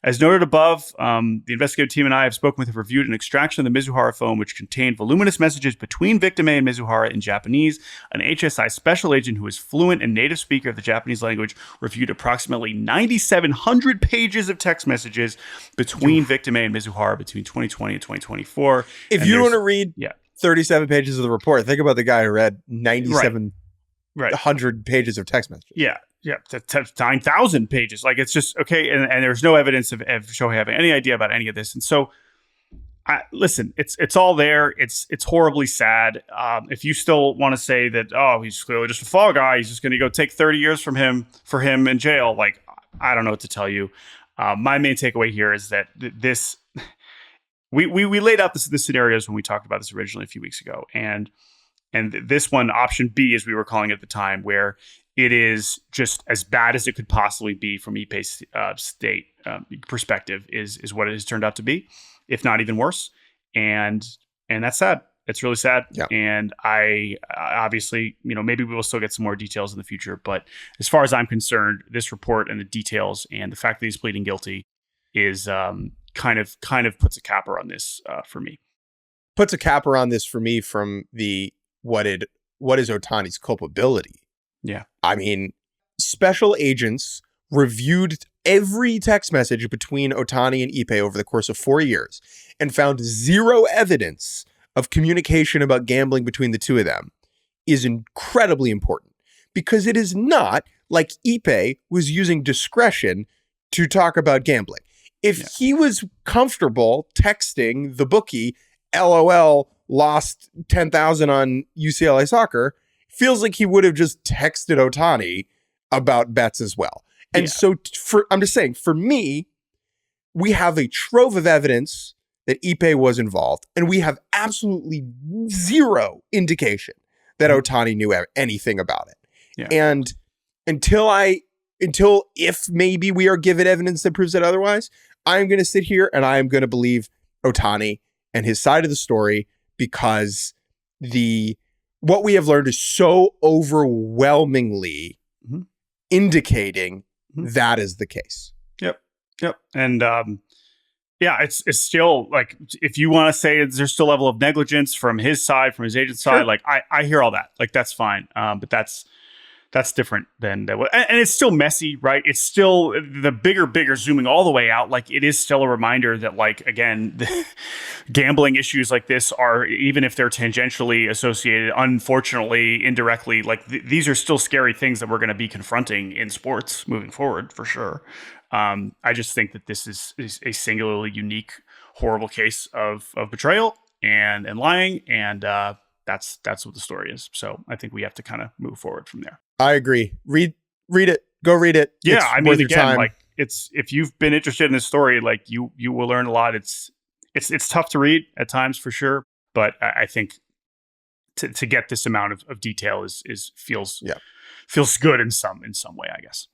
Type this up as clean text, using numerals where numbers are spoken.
As noted above, the investigative team and I have spoken with and reviewed an extraction of the Mizuhara phone, which contained voluminous messages between victim A and Mizuhara in Japanese. An HSI special agent who is fluent and native speaker of the Japanese language reviewed approximately 9,700 pages of text messages between victim A and Mizuhara between 2020 and 2024. If you want to read 37 pages of the report, think about the guy who read 9,700 pages of text messages. Yeah. Yeah, 9,000 pages. Like, it's just, okay, and there's no evidence of Shohei having any idea about any of this. And so, listen, it's all there. It's horribly sad. If you still want to say that, oh, he's clearly just a fall guy, he's just going to go take 30 years for him in jail, like, I don't know what to tell you. My main takeaway here is that this, we laid out the scenarios when we talked about this originally a few weeks ago. And this one, option B, as we were calling it at the time, where it is just as bad as it could possibly be from Ippei's state perspective is what it has turned out to be, if not even worse. And that's sad. It's really sad. Yeah. And I obviously, maybe we will still get some more details in the future. But as far as I'm concerned, this report and the details and the fact that he's pleading guilty is kind of puts a capper on this for me. Puts a capper on this for me from the what is Ohtani's culpability. Yeah. I mean, special agents reviewed every text message between Ohtani and Ippei over the course of 4 years and found zero evidence of communication about gambling between the two of them is incredibly important, because it is not like Ippei was using discretion to talk about gambling. If he was comfortable texting the bookie, LOL, lost 10,000 on UCLA soccer, feels like he would have just texted Ohtani about bets as well. And so I'm just saying, for me, we have a trove of evidence that Ippei was involved, and we have absolutely zero indication that Ohtani knew anything about it. Yeah. And until if maybe we are given evidence that proves that otherwise, I'm going to sit here and I am going to believe Ohtani and his side of the story, because what we have learned is so overwhelmingly indicating that is the case. Yep. And it's still, like, if you want to say there's still a level of negligence from his side, from his agent's side, like, I hear all that. Like, that's fine. But that's different than that. And it's still messy, right? It's still the bigger zooming all the way out. Like, it is still a reminder that, like, again, the gambling issues like this are, even if they're tangentially associated, unfortunately, indirectly, like these are still scary things that we're going to be confronting in sports moving forward, for sure. I just think that this is a singularly unique, horrible case of betrayal and lying. And that's what the story is. So I think we have to kind of move forward from there. I agree. Read it. Go read it. Yeah, it's I mean, again, like, it's, if you've been interested in this story, like, you will learn a lot. It's tough to read at times, for sure, but I think to get this amount of detail feels good in some way, I guess.